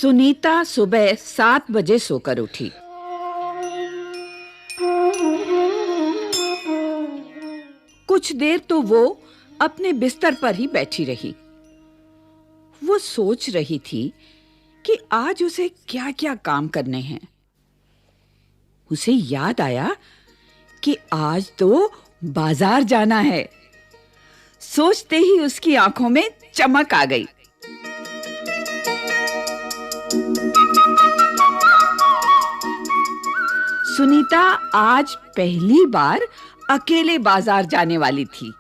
सुनीता सुबह 7 बजे सोकर उठी। कुछ देर तो वो अपने बिस्तर पर ही बैठी रही। वो सोच रही थी कि आज उसे क्या-क्या काम करने हैं। उसे याद आया कि आज तो बाजार जाना है। सोचते ही उसकी आंखों में चमक आ गई। सुनीता आज पहली बार अकेले बाजार जाने वाली थी।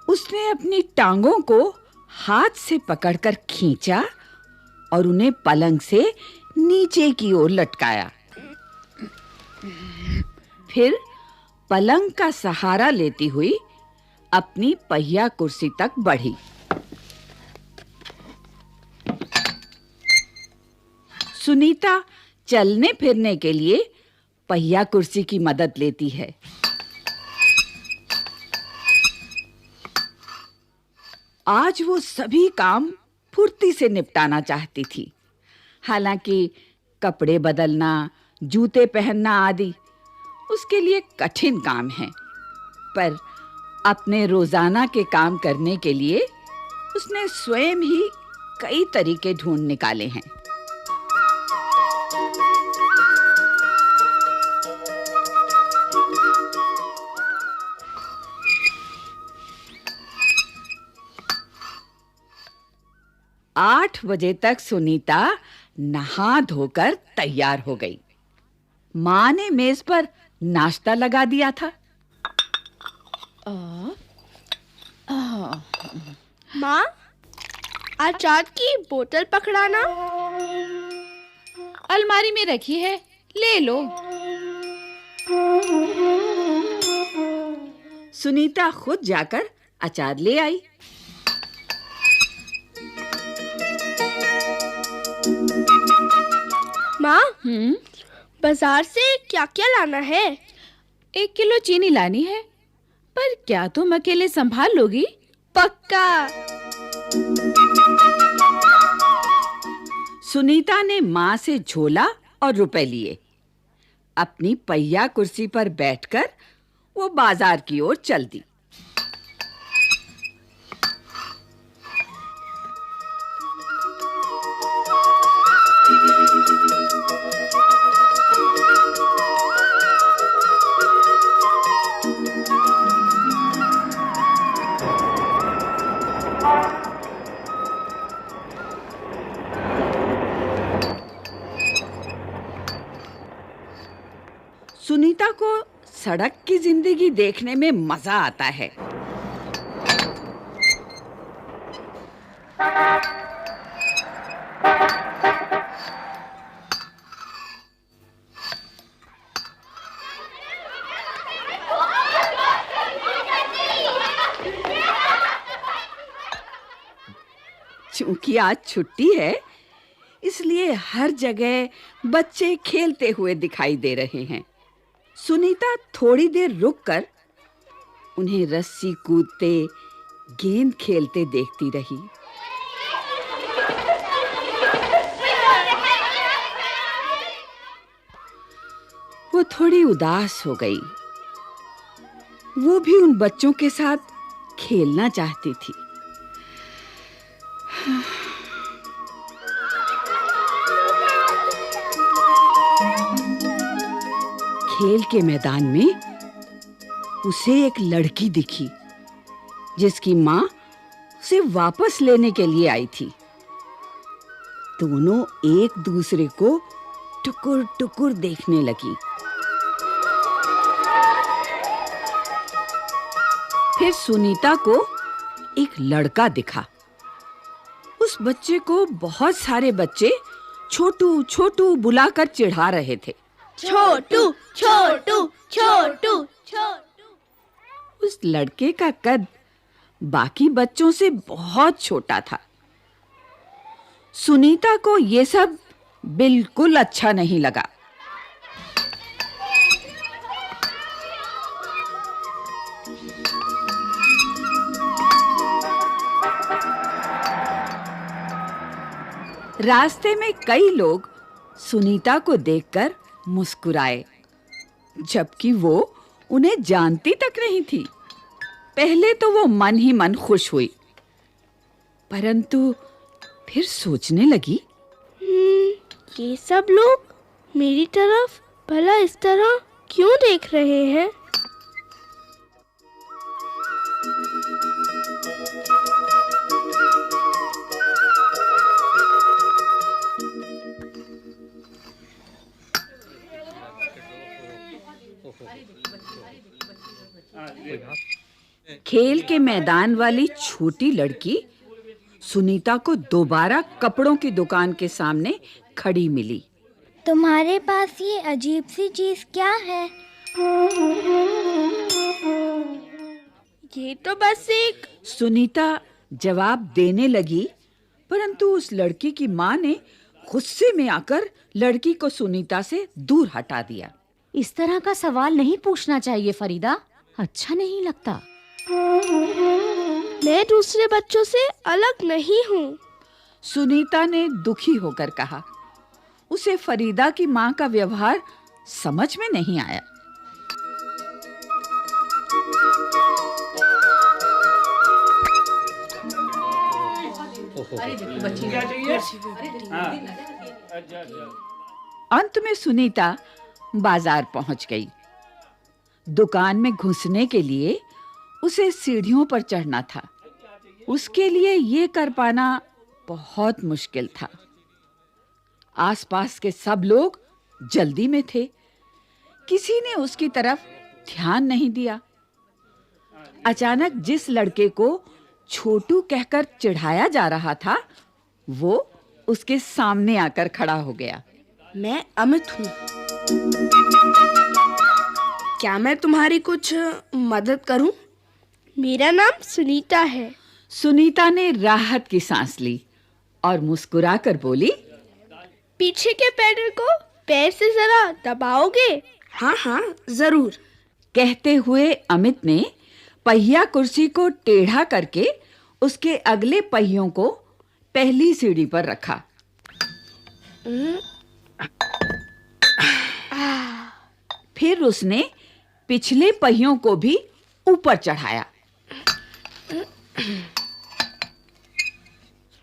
उसने अपनी टांगों को हाथ से पकड़कर खींचा और उन्हें पलंग से नीचे की ओर लटकाया। फिर पलंग का सहारा लेती हुई अपनी पहिया कुर्सी तक बढ़ी। सुनीता चलने फिरने के लिए पहिया कुर्सी की मदद लेती है। आज वो सभी काम फुर्ती से निपटाना चाहती थी। हालांकि कपड़े बदलना, जूते पहनना आदि उसके लिए कठिन काम है, पर अपने रोजाना के काम करने के लिए उसने स्वयं ही कई तरीके ढूंढ निकाले हैं। आठ बजे तक सुनीता नहा धोकर तैयार हो गई। माँ ने मेज पर नाश्ता लगा दिया था। माँ, अचार की बोतल पकड़ाना। अलमारी में रखी है, ले लो। सुनीता खुद जाकर अचार ले आई। माँ, बाजार से क्या-क्या लाना है? 1 किलो चीनी लानी है, पर क्या तुम अकेले संभाल लोगी? पक्का। सुनीता ने माँ से झोला और रुपए लिए। अपनी पहिया कुर्सी पर बैठकर वो बाजार की ओर चल दी। सुनीता को सड़क की जिंदगी देखने में मजा आता है। चूंकि आज छुट्टी है, इसलिए हर जगह बच्चे खेलते हुए दिखाई दे रहे हैं। सुनीता थोड़ी देर रुककर उन्हें रस्सी कूदते, गेंद खेलते देखती रही। वो थोड़ी उदास हो गई। वो भी उन बच्चों के साथ खेलना चाहती थी। खेल के मैदान में उसे एक लड़की दिखी, जिसकी माँ उसे वापस लेने के लिए आई थी। दोनों एक दूसरे को टुकुर-टुकुर देखने लगी। फिर सुनीता को एक लड़का दिखा। उस बच्चे को बहुत सारे बच्चे छोटू छोटू बुलाकर चिढ़ा रहे थे। छोटू, छोटू, छोटू, छोटू। उस लड़के का कद बाकी बच्चों से बहुत छोटा था। सुनीता को ये सब बिल्कुल अच्छा नहीं लगा। रास्ते में कई लोग सुनीता को देखकर मुस्कुराए, जबकि वो उन्हें जानती तक नहीं थी। पहले तो वो मन ही मन खुश हुई, परंतु फिर सोचने लगी, ये सब लोग मेरी तरफ भला इस तरह क्यों देख रहे हैं? खेल के मैदान वाली छोटी लड़की सुनीता को दोबारा कपड़ों की दुकान के सामने खड़ी मिली। तुम्हारे पास ये अजीब सी चीज क्या है? ये तो बस एक... सुनीता जवाब देने लगी, परंतु उस लड़की की माँ ने गुस्से में आकर लड़की को सुनीता से दूर हटा दिया। इस तरह का सवाल नहीं पूछना चाहिए फरीदा, अच्छा नहीं लगता। मैं दूसरे बच्चों से अलग नहीं हूँ। सुनीता ने दुखी होकर कहा। उसे फरीदा की माँ का व्यवहार समझ में नहीं आया। अंत में सुनीता बाजार पहुंच गई। दुकान में घुसने के लिए उसे सीढ़ियों पर चढ़ना था। उसके लिए ये कर पाना बहुत मुश्किल था। आसपास के सब लोग जल्दी में थे, किसी ने उसकी तरफ ध्यान नहीं दिया। अचानक जिस लड़के को छोटू कहकर चिढ़ाया जा रहा था, वो उसके सामने आकर खड़ा हो गया। मैं अमित हूँ। क्या मैं तुम्हारी कुछ मदद करूं? मेरा नाम सुनीता है। सुनीता ने राहत की सांस ली और मुस्कुराकर बोली, पीछे के पैडल को पैर से जरा दबाओगे? हाँ हाँ जरूर। कहते हुए अमित ने पहिया कुर्सी को टेढ़ा करके उसके अगले पहियों को पहली सीढ़ी पर रखा। फिर उसने पिछले पहियों को भी ऊपर चढ़ाया।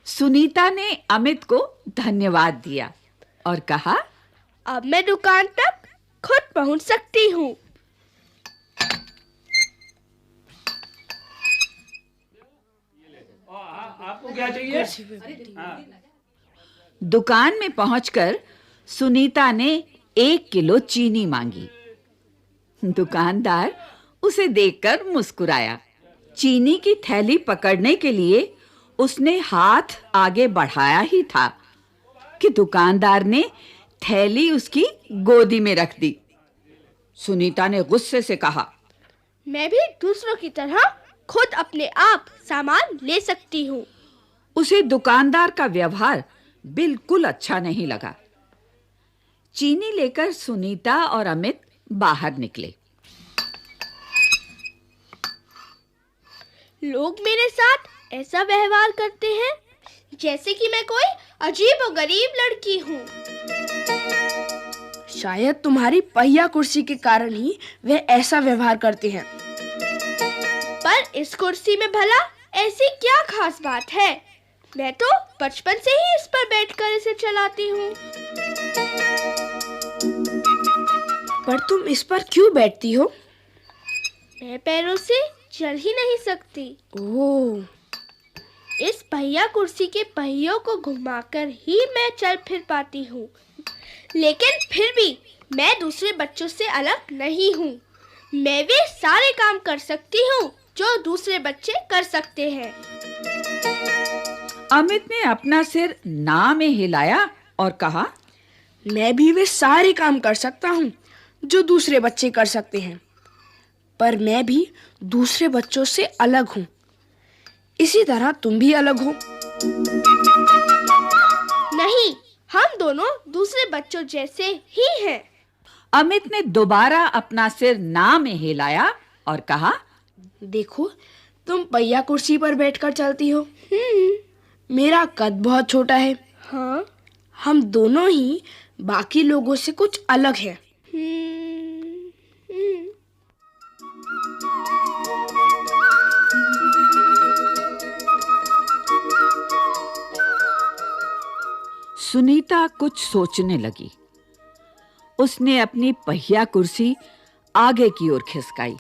सुनीता ने अमित को धन्यवाद दिया और कहा, अब मैं दुकान तक खुद पहुंच सकती हूँ। आपको क्या चाहिए? दुकान में पहुंचकर सुनीता ने 1 किलो चीनी मांगी। दुकानदार उसे देखकर मुस्कुराया। चीनी की थैली पकड़ने के लिए उसने हाथ आगे बढ़ाया ही था कि दुकानदार ने थैली उसकी गोदी में रख दी। सुनीता ने गुस्से से कहा, मैं भी दूसरों की तरह खुद अपने आप सामान ले सकती हूँ। उसे दुकानदार का व्यवहार बिल्कुल अच्छा नहीं लगा। चीनी लेकर सुनीता और अमित बाहर निकले। लोग मेरे साथ ऐसा व्यवहार करते हैं जैसे कि मैं कोई अजीब और गरीब लड़की हूँ। शायद तुम्हारी पहिया कुर्सी के कारण ही वे ऐसा व्यवहार करते हैं। पर इस कुर्सी में भला ऐसी क्या खास बात है? मैं तो बचपन से ही इस पर बैठकर इसे चलाती हूँ। पर तुम इस पर क्यों बैठती हो? मैं पैरों से चल ही नहीं सकती। ओह, इस पहिया कुर्सी के पहियों को घुमाकर ही मैं चल फिर पाती हूँ। लेकिन फिर भी मैं दूसरे बच्चों से अलग नहीं हूँ। मैं वे सारे काम कर सकती हूँ जो दूसरे बच्चे कर सकते हैं। अमित ने अपना सिर ना में हिलाया और कहा, मैं भी वे सारे काम कर सकता हूँ जो दूसरे बच्चे कर सकते हैं, पर मैं भी दूसरे बच्चों से अलग हूँ। इसी तरह तुम भी अलग हो। नहीं, हम दोनों दूसरे बच्चों जैसे ही हैं। अमित ने दोबारा अपना सिर ना में हिलाया और कहा, देखो, तुम पहिया कुर्सी पर बैठकर चलती हो। मेरा कद बहुत छोटा है। हाँ। हम दोनों ही बाकी लोगों से कुछ अलग हैं। सुनीता कुछ सोचने लगी। उसने अपनी पहिया कुर्सी आगे की ओर खिसकाई।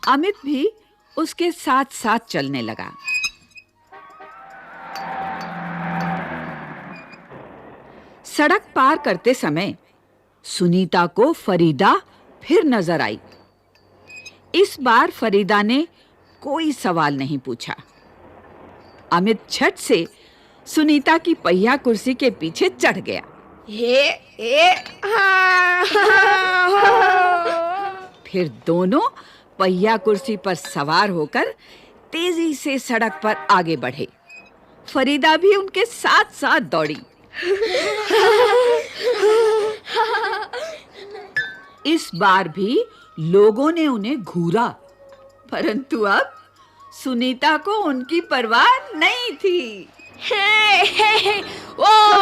अमित भी उसके साथ-साथ चलने लगा। सड़क पार करते समय सुनीता को फरीदा फिर नजर आई। इस बार फरीदा ने कोई सवाल नहीं पूछा। अमित झट से सुनीता की पहिया कुर्सी के पीछे चढ़ गया। फिर दोनों पहिया कुर्सी पर सवार होकर तेजी से सड़क पर आगे बढ़े। फरीदा भी उनके साथ-साथ दौड़ी। इस बार भी लोगों ने उन्हें घूरा, परंतु अब सुनीता को उनकी परवाह नहीं थी। ओ